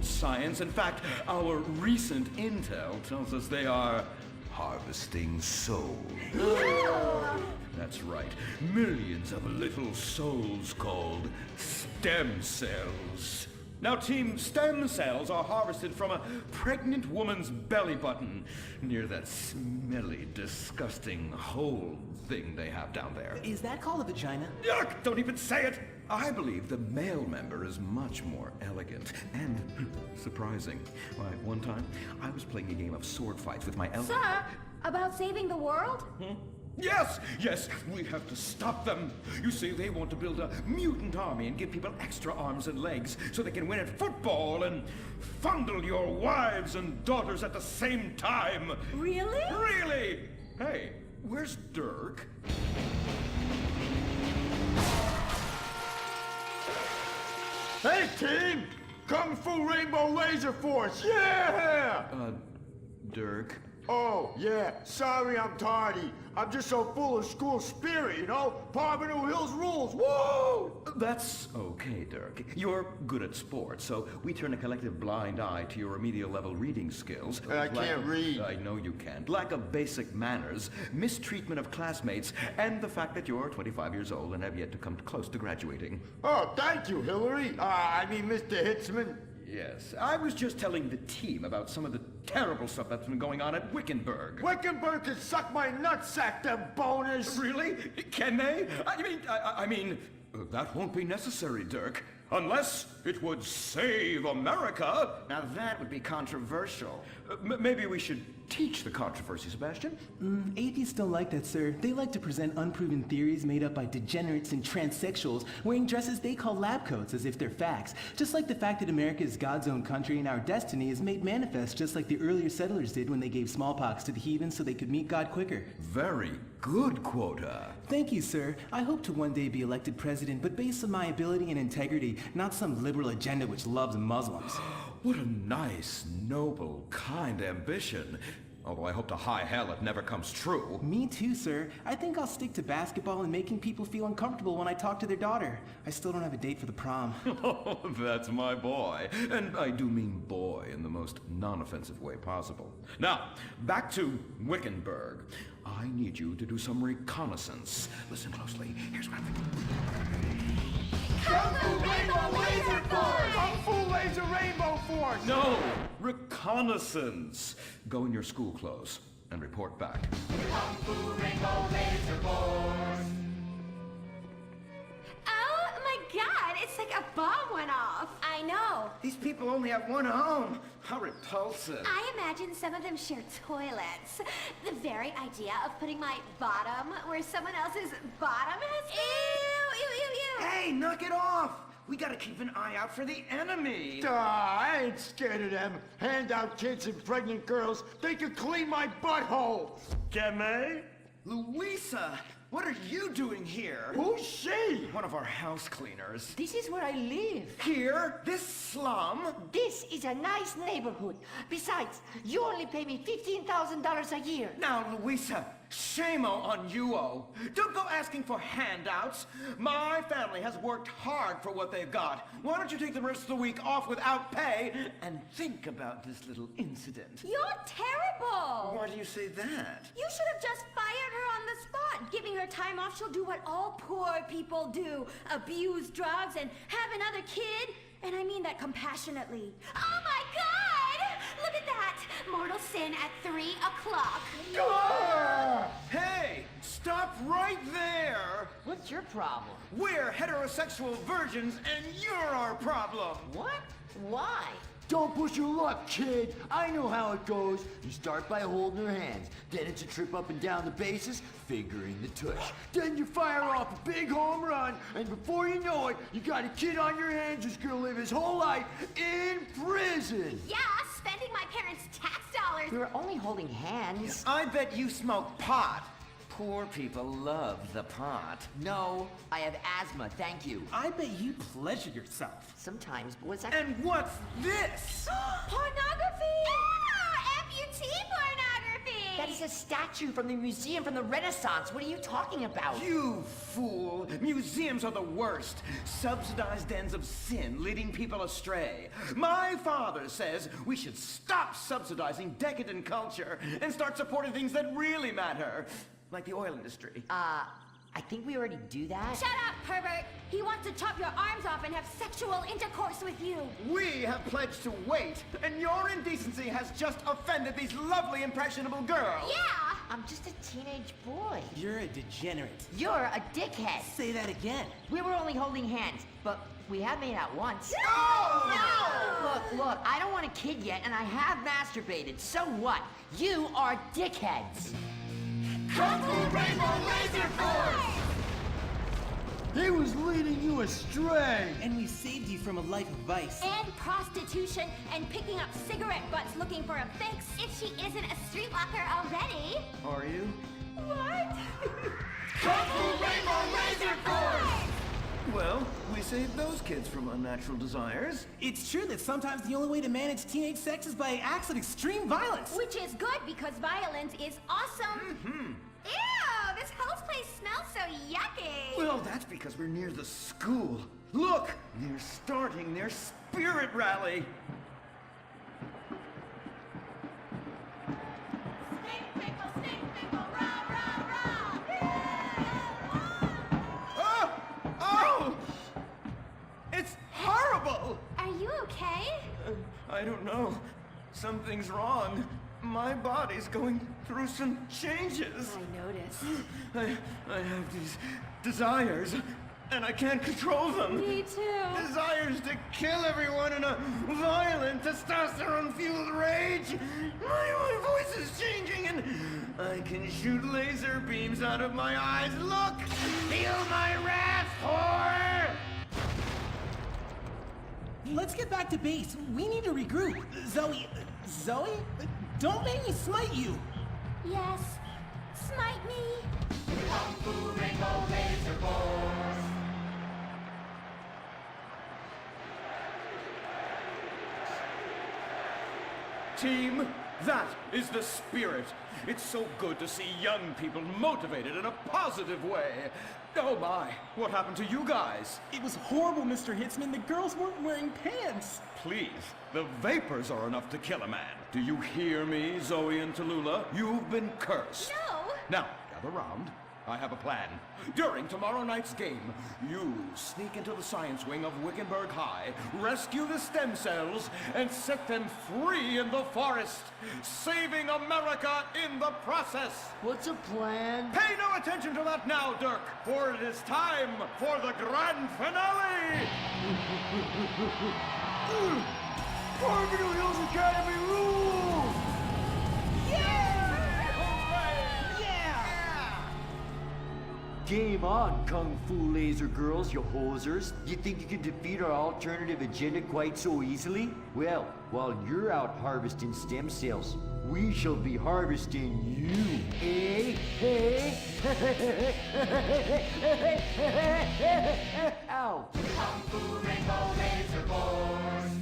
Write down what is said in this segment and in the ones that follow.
not science. In fact, our recent intel tells us they are harvesting souls. That's right. Millions of little souls called stem cells. Now, team, stem cells are harvested from a pregnant woman's belly button near that smelly, disgusting hole thing they have down there. Is that called a vagina? Yuck! Don't even say it! I believe the male member is much more elegant and surprising. Why, one time, I was playing a game of sword fights with my Sir, about saving the world? Yes, we have to stop them. You see, they want to build a mutant army and give people extra arms and legs so they can win at football and fondle your wives and daughters at the same time. Really? Really? Hey, where's Dirk? Hey, team! Kung Fu Rainbow Laser Force, yeah! Dirk? Oh, yeah, sorry I'm tardy. I'm just so full of school spirit, you know? Parvenu Hills rules, woo! That's okay, Dirk. You're good at sports, so we turn a collective blind eye to your remedial level reading skills. I can't read. I know you can't. Lack of basic manners, mistreatment of classmates, and the fact that you're 25 years old and have yet to come close to graduating. Oh, thank you, Hillary. I mean, Mr. Hitzman. Yes, I was just telling the team about some of the terrible stuff that's been going on at Wickenburg. Wickenburg can suck my nutsack, them boners! Really? Can they? I mean, that won't be necessary, Dirk. Unless it would save America. Now that would be controversial. Maybe we should teach the controversy, Sebastian. Atheists don't like that, sir. They like to present unproven theories made up by degenerates and transsexuals wearing dresses they call lab coats as if they're facts. Just like the fact that America is God's own country and our destiny is made manifest just like the earlier settlers did when they gave smallpox to the heathen so they could meet God quicker. Very good, Quota. Thank you, sir. I hope to one day be elected president, but based on my ability and integrity, not some liberal agenda which loves Muslims. What a nice, noble, kind ambition. Although I hope to high hell it never comes true. Me too, sir. I think I'll stick to basketball and making people feel uncomfortable when I talk to their daughter. I still don't have a date for the prom. Oh, that's my boy. And I do mean boy in the most non-offensive way possible. Now, back to Wickenburg. I need you to do some reconnaissance. Listen closely. Here's what I'm thinking. Kung Fu Rainbow Laser Force! Kung Fu Laser Rainbow Force! No! Reconnaissance! Go in your school clothes and report back. Kung Fu Rainbow Laser Force! Oh my god, it's like a bomb went off. I know. These people only have one home. How repulsive. I imagine some of them share toilets. The very idea of putting my bottom where someone else's bottom has been. Ew. Hey, knock it off! We gotta keep an eye out for the enemy. I ain't scared of them. Handout kids and pregnant girls. They can clean my butthole. Get me? Louisa, what are you doing here? Who's she? One of our house cleaners. This is where I live. Here? This slum? This is a nice neighborhood. Besides, you only pay me $15,000 a year. Now, Louisa, shame on you-o. Don't go asking for handouts. My family has worked hard for what they've got. Why don't you take the rest of the week off without pay and think about this little incident? You're terrible. Why do you say that? You should have just fired her on the spot. Giving her time off, she'll do what all poor people do. Abuse drugs and have another kid. And I mean that compassionately. Oh my God! Look at that! Mortal sin at 3 o'clock. Hey, stop right there! What's your problem? We're heterosexual virgins and you're our problem! What? Why? Don't push your luck, kid. I know how it goes. You start by holding her hands. Then it's a trip up and down the bases, fingering the tush. Then you fire off a big home run, and before you know it, you got a kid on your hands who's gonna live his whole life in prison. Yeah, spending my parents' tax dollars. We were only holding hands. I bet you smoke pot. Poor people love the pot. No, I have asthma, thank you. I bet you pleasure yourself. Sometimes, but what's that? And what's this? Pornography! Ah, amputee pornography! thing! That is a statue from the museum from the Renaissance. What are you talking about? You fool! Museums are the worst. Subsidized dens of sin, leading people astray. My father says we should stop subsidizing decadent culture and start supporting things that really matter. Like the oil industry. I think we already do that. Shut up, pervert! He wants to chop your arms off and have sexual intercourse with you! We have pledged to wait, and your indecency has just offended these lovely, impressionable girls. Yeah! I'm just a teenage boy. You're a degenerate. You're a dickhead. Say that again. We were only holding hands, but we have made out once. No! Look, I don't want a kid yet, and I have masturbated. So what? You are dickheads. Kung Fu Rainbow Laser Force! He was leading you astray. And we saved you from a life of vice. And prostitution and picking up cigarette butts looking for a fix if she isn't a streetwalker already. Are you? What? Kung Fu Rainbow Laser Force! Well, we saved those kids from unnatural desires. It's true that sometimes the only way to manage teenage sex is by acts of extreme violence. Which is good because violence is awesome. Ew, this whole place smells so yucky. Well, that's because we're near the school. Look, they're starting their spirit rally. Stink pickle, rah, rah, rah. Oh! It's horrible! Are you okay? I don't know. Something's wrong. My body's going through some changes. I noticed. I have these desires, and I can't control them. Me too. Desires to kill everyone in a violent, testosterone-fueled rage. My voice is changing, and I can shoot laser beams out of my eyes. Look! Feel my wrath, whore! Let's get back to base. We need to regroup. Zoe? Don't make me smite you. Yes. Smite me. Kung Fu Rainbow Laser Force. Team, that is the spirit. It's so good to see young people motivated in a positive way. Oh my, what happened to you guys? It was horrible, Mr. Hitzman. The girls weren't wearing pants. Please, the vapors are enough to kill a man. Do you hear me, Zoe and Tallulah? You've been cursed. No. Now, gather round. I have a plan. During tomorrow night's game, you sneak into the science wing of Wickenburg High, rescue the stem cells, and set them free in the forest, saving America in the process. What's a plan? Pay no attention to that now, Dirk, for it is time for the grand finale! Beverly Hills Academy rules! Game on, Kung Fu Laser Girls, you hosers. You think you can defeat our alternative agenda quite so easily? Well, while you're out harvesting stem cells, we shall be harvesting you, eh? Ow! Kung Fu Rainbow Laser Force.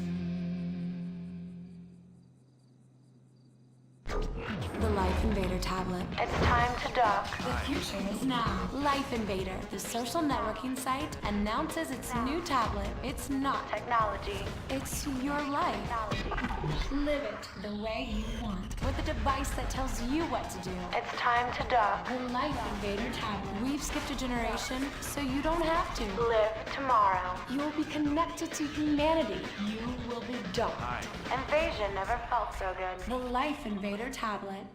The Life Invader tablet. It's time to dock. The future is now. Life Invader, the social networking site, announces its new tablet. It's not Technology. It's your life. Live it the way you want. With a device that tells you what to do. It's time to dock. The Life Invader tablet. We've skipped a generation, so you don't have to. Live tomorrow. You will be connected to humanity. You will be docked. Invasion never felt so good. The Life Invader tablet.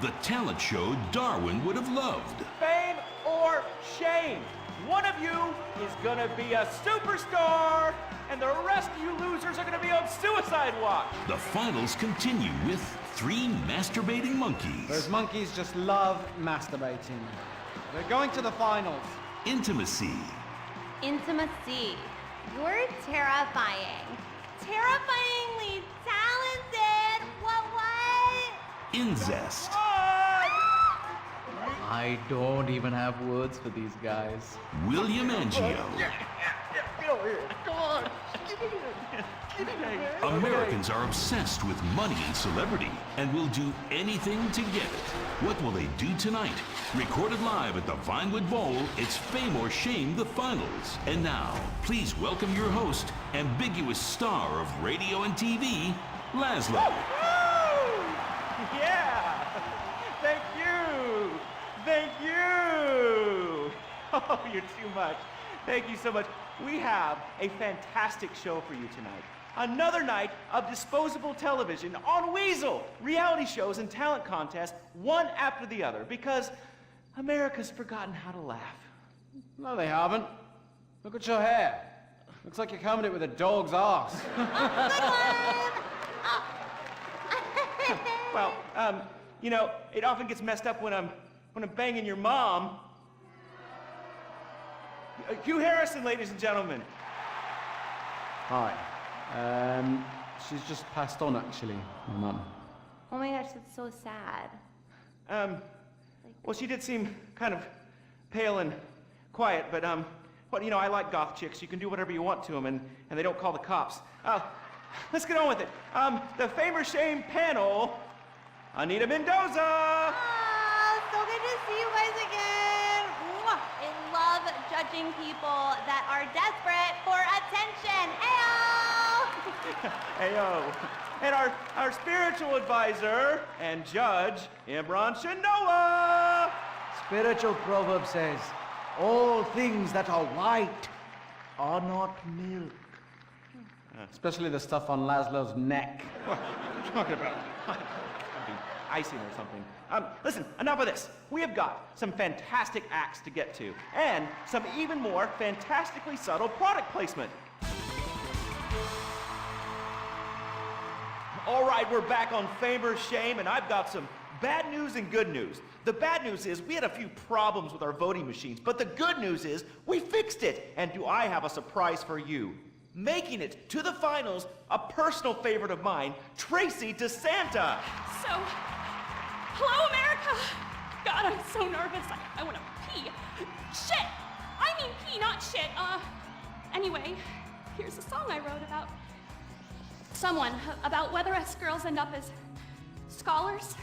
The talent show Darwin would have loved. Fame or shame. One of you is gonna be a superstar, and the rest of you losers are gonna be on suicide watch. The finals continue with 3 masturbating monkeys. Those monkeys just love masturbating. They're going to the finals. Intimacy. Intimacy. You're terrifying. Terrifyingly talented. What? Incest. I don't even have words for these guys. William Angio. Get over here. Come on. Americans are obsessed with money and celebrity and will do anything to get it. What will they do tonight? Recorded live at the Vinewood Bowl, it's Fame or Shame, the finals. And now, please welcome your host, ambiguous star of radio and TV, Laszlo. Yeah! Thank you! Thank you! Oh, you're too much. Thank you so much. We have a fantastic show for you tonight. Another night of disposable television on Weasel. Reality shows and talent contests, one after the other, because America's forgotten how to laugh. No, they haven't. Look at your hair. Looks like you're combing it with a dog's ass. Well, you know, it often gets messed up when I'm banging your mom. Hugh Harrison, ladies and gentlemen. Hi. She's just passed on, actually, my mum. Oh my gosh, that's so sad. Well, she did seem kind of pale and quiet, but, well, you know, I like goth chicks. You can do whatever you want to them, and they don't call the cops. Let's get on with it. The Fame or Shame panel, Anita Mendoza. So good to see you guys again. Mwah. I love judging people that are desperate for attention. Ayo! Ayo. And our spiritual advisor and judge, Imran Shinoa. Spiritual proverb says, all things that are white are not milk. Especially the stuff on Laszlo's neck. What are you talking about? Icing or something. Listen, enough of this. We have got some fantastic acts to get to, and some even more fantastically subtle product placement. All right, we're back on Fame or Shame, and I've got some bad news and good news. The bad news is we had a few problems with our voting machines, but the good news is we fixed it. And do I have a surprise for you? Making it to the finals, a personal favorite of mine, Tracy DeSanta. So, hello, America! God, I'm so nervous. I want to pee. Shit! I mean pee, not shit. Anyway, here's a song I wrote about someone, about whether us girls end up as scholars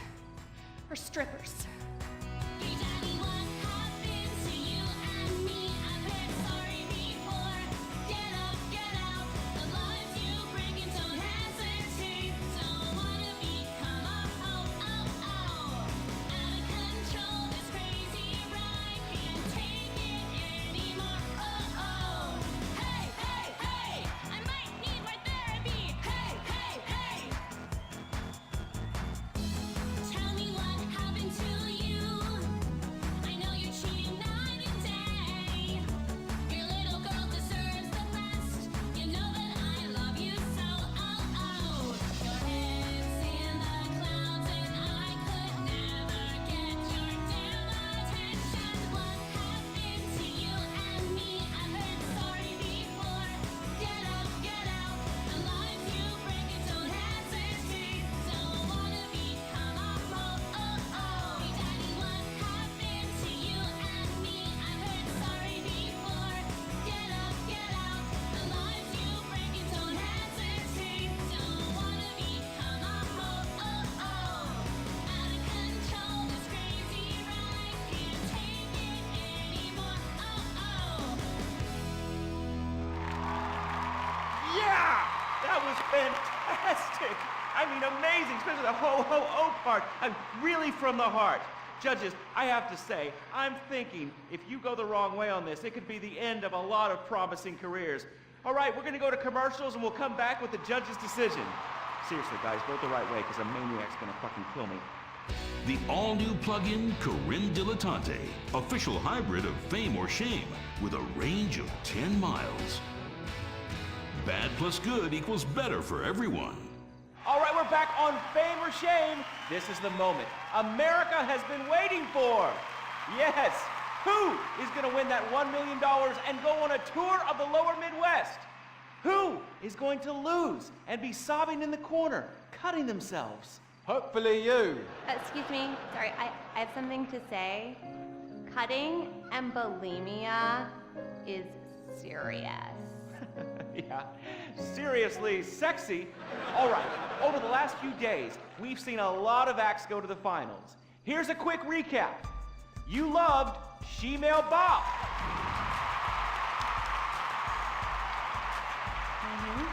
or strippers. Fantastic! I mean, amazing, especially the ho-ho-oh part. I'm really from the heart. Judges, I have to say, I'm thinking if you go the wrong way on this, it could be the end of a lot of promising careers. All right, we're going to go to commercials, and we'll come back with the judge's decision. Seriously, guys, vote the right way, because a maniac's going to fucking kill me. The all-new plug-in Corinne Dilettante, official hybrid of Fame or Shame, with a range of 10 miles. Bad plus good equals better for everyone. All right, we're back on Fame or Shame. This is the moment America has been waiting for. Yes, who is going to win that $1 million and go on a tour of the lower Midwest? Who is going to lose and be sobbing in the corner, cutting themselves? Hopefully you. Excuse me, sorry, I have something to say. Cutting and bulimia is serious. Yeah, seriously sexy. All right, over the last few days, we've seen a lot of acts go to the finals. Here's a quick recap. You loved She-Male Bop.